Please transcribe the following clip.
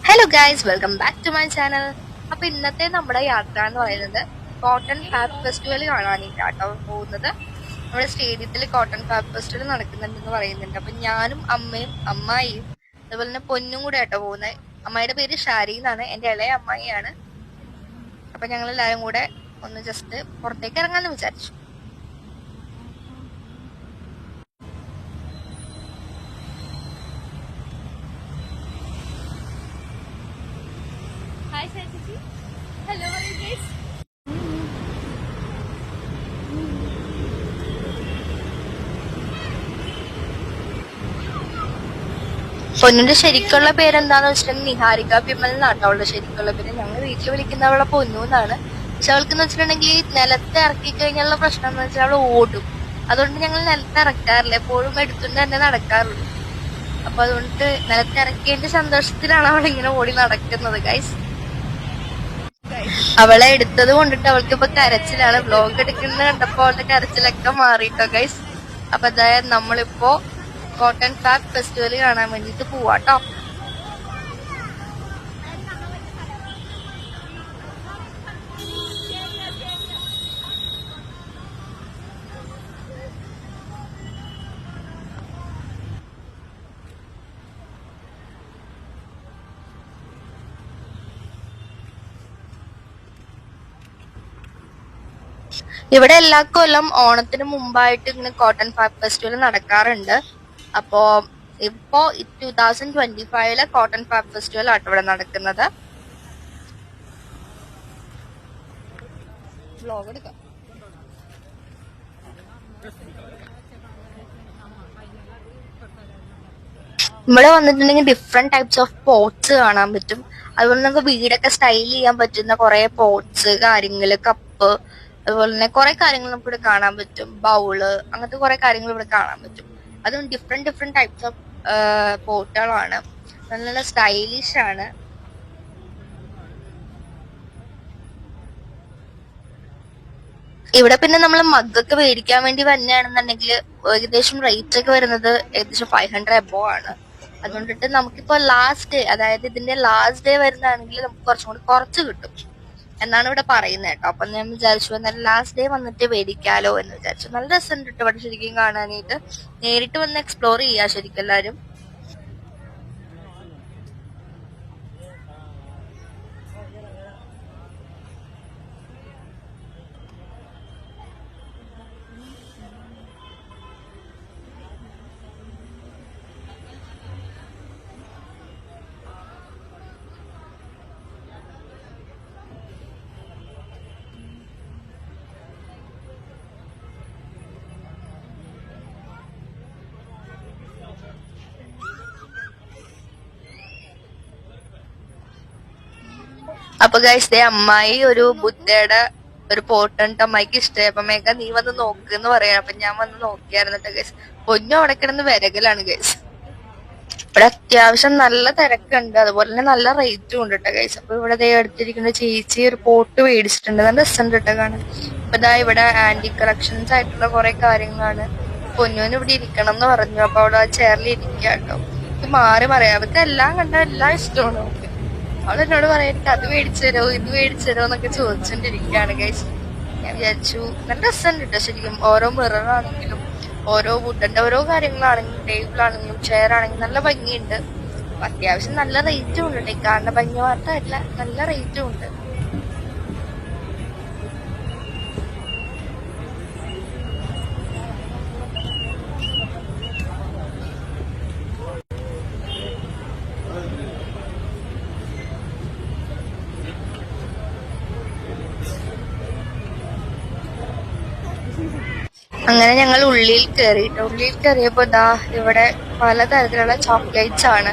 Hello guys, welcome back to my channel. അപ്പൊ ഇന്നത്തെ നമ്മുടെ യാത്ര എന്ന് പറയുന്നത് കോട്ടൺ ഫാബ് ഫെസ്റ്റിവൽ കാണാനായിട്ടാട്ടോ പോകുന്നത്. നമ്മുടെ സ്റ്റേഡിയത്തിൽ കോട്ടൺ ഫാബ് ഫെസ്റ്റിവൽ നടക്കുന്നുണ്ടെന്ന് പറയുന്നുണ്ട്. അപ്പൊ ഞാനും അമ്മയും അമ്മായിയും അതുപോലെ തന്നെ പൊന്നും കൂടെ ആട്ടോ പോകുന്നത്. അമ്മായിയുടെ പേര് ഷാരി എന്നാണ്, എന്റെ ഇളയ അമ്മായിയാണ്. അപ്പൊ ഞങ്ങൾ എല്ലാവരും കൂടെ ഒന്ന് ജസ്റ്റ് പുറത്തേക്ക് ഇറങ്ങാന്ന് വിചാരിച്ചു. Hi Sanjiji. Hello, how are you guys? പൊന്നിന്റെ ശരിക്കുള്ള പേരെന്താന്ന് വെച്ചിട്ടുണ്ടെങ്കിൽ നിഹാരിക വിമൽ എന്നാട്ടോ അവളുടെ ശരിക്കുള്ള പേര്. ഞങ്ങൾ വീട്ടിൽ വിളിക്കുന്ന അവളെ പൊന്നു എന്നാണ്. പക്ഷെ അവൾക്കെന്ന് വെച്ചിട്ടുണ്ടെങ്കിൽ നിലത്ത് ഇറക്കി കഴിഞ്ഞുള്ള പ്രശ്നം എന്ന് വെച്ചാൽ അവൾ ഓടും. അതുകൊണ്ട് ഞങ്ങൾ നിലത്ത് ഇറക്കാറില്ല, എപ്പോഴും എടുത്തുകൊണ്ട് തന്നെ നടക്കാറുള്ളൂ. അപ്പൊ അതുകൊണ്ട് നിലത്ത് ഇറക്കിയതിന്റെ സന്തോഷത്തിലാണ് അവൾ ഇങ്ങനെ ഓടി നടക്കുന്നത് ഗൈസ്. അവളെ എടുത്തത് കൊണ്ടിട്ട് അവൾക്ക് ഇപ്പൊ കരച്ചിലാണ്. വ്ലോഗ് എടുക്കുന്നത് കണ്ടപ്പോ അവളുടെ കരച്ചിലൊക്കെ മാറിട്ടോ ഗൈസ്. അപ്പൊ അതായത് നമ്മളിപ്പോ കോട്ടൺ ഫാബ് ഫെസ്റ്റിവൽ കാണാൻ വേണ്ടിട്ട് പോവാട്ടോ. ഇവിടെ എല്ലാ കൊല്ലം ഓണത്തിന് മുമ്പായിട്ട് ഇങ്ങനെ കോട്ടൺ ഫാബ് ഫെസ്റ്റിവൽ നടക്കാറുണ്ട്. അപ്പോ ഇപ്പോ 2025 കോട്ടൺ ഫാബ് ഫെസ്റ്റിവൽ ആട്ടോ ഇവിടെ നടക്കുന്നത്. ഇവിടെ വന്നിട്ടുണ്ടെങ്കിൽ ഡിഫറെന്റ് ടൈപ്സ് ഓഫ് പോട്ട്സ് കാണാൻ പറ്റും. അതുപോലെ നമുക്ക് വീടൊക്കെ സ്റ്റൈൽ ചെയ്യാൻ പറ്റുന്ന കുറെ പോട്ട്സ്, കാര്യങ്ങള്, കപ്പ്, അതുപോലെ തന്നെ കുറെ കാര്യങ്ങൾ നമുക്ക് ഇവിടെ കാണാൻ പറ്റും. ബൗള്, അങ്ങനത്തെ കുറെ കാര്യങ്ങൾ ഇവിടെ കാണാൻ പറ്റും. അതും ഡിഫറെന്റ് ടൈപ്സ് ഓഫ് പോട്ടുകളാണ്. നല്ല സ്റ്റൈലിഷ് ആണ്. ഇവിടെ പിന്നെ നമ്മൾ മഗ്ഗൊക്കെ മേടിക്കാൻ വേണ്ടി വന്നെയാണെന്നുണ്ടെങ്കിൽ ഏകദേശം റേറ്റ് ഒക്കെ വരുന്നത് ഏകദേശം 500 എബോ ആണ്. അതുകൊണ്ടിട്ട് നമുക്കിപ്പോ ലാസ്റ്റ് ഡേ, അതായത് ഇതിന്റെ ലാസ്റ്റ് ഡേ വരുന്നതാണെങ്കിൽ നമുക്ക് കുറച്ചും കൂടി കുറച്ച് കിട്ടും എന്നാണ് ഇവിടെ പറയുന്നത് കേട്ടോ. അപ്പൊ ഞാൻ വിചാരിച്ചു എന്നാലും ലാസ്റ്റ് ഡേ വന്നിട്ട് മേടിക്കാലോ എന്ന് വിചാരിച്ചു. നല്ല രസമുണ്ട് കേട്ടോ ഇവിടെ ശരിക്കും കാണാനായിട്ട്. നേരിട്ട് വന്ന് എക്സ്പ്ലോർ ചെയ്യാ ശരിക്കും എല്ലാരും. അപ്പൊ ഗൈസ് ദേ അമ്മായി ഒരു ബുദ്ധയുടെ ഒരു പോട്ടുണ്ട് അമ്മായിക്ക് ഇഷ്ടമായി. അപ്പൊ മേഘ നീ വന്ന് നോക്ക് പറയാം. അപ്പൊ ഞാൻ വന്ന് നോക്കിയായിരുന്നു ഗൈസ്. പൊന്നു അവിടെ കിടന്ന് വിരകലാണ് ഗൈസ്. ഇവിടെ അത്യാവശ്യം നല്ല തിരക്കുണ്ട്, അതുപോലെ തന്നെ നല്ല റേറ്റും ഉണ്ട് കേട്ടോ ഗൈസ്. അപ്പൊ ഇവിടെ ദേ എടുത്തിരിക്കുന്ന ചേച്ചി ഒരു പോട്ട് മേടിച്ചിട്ടുണ്ട്. നല്ല രസമുണ്ട് കേട്ടോ കാണാൻ. അപ്പൊ ഇതാ ഇവിടെ ആന്റി കളക്ഷൻസ് ആയിട്ടുള്ള കുറെ കാര്യങ്ങളാണ്. പൊന്നുവിന് ഇവിടെ ഇരിക്കണം എന്ന് പറഞ്ഞു. അപ്പൊ അവിടെ ആ ചെയറിൽ ഇരിക്കുക കേട്ടോ. മാറി പറയാം, അവർക്ക് എല്ലാം കണ്ട എല്ലാം ഇഷ്ടമാണ് നമുക്ക്. അവൾ എന്നോട് പറയാൻ അത് മേടിച്ചു തരോ ഇത് മേടിച്ചു തരോ എന്നൊക്കെ ചോദിച്ചോണ്ടിരിക്കുകയാണ് ഗൈസ്. ഞാൻ വിചാരിച്ചു നല്ല രസമുണ്ട് കേട്ടോ ശരിക്കും. ഓരോ മിററാണെങ്കിലും ഓരോ വുഡന്റെ ഓരോ കാര്യങ്ങളാണെങ്കിലും ടേബിൾ ആണെങ്കിലും ചെയർ ആണെങ്കിലും നല്ല ഭംഗിയുണ്ട്. അത്യാവശ്യം നല്ല റേറ്റും ഉണ്ട് കേട്ടോ. കാണുന്ന ഭംഗി മാത്രമല്ല, നല്ല റേറ്റും ഉണ്ട്. അങ്ങനെ ഞങ്ങൾ ഉള്ളിൽ കയറിയിട്ട് ഉള്ളിൽ കയറിയപ്പോ ഇതാ ഇവിടെ പലതരത്തിലുള്ള ചോക്ലേറ്റ്സ് ആണ്.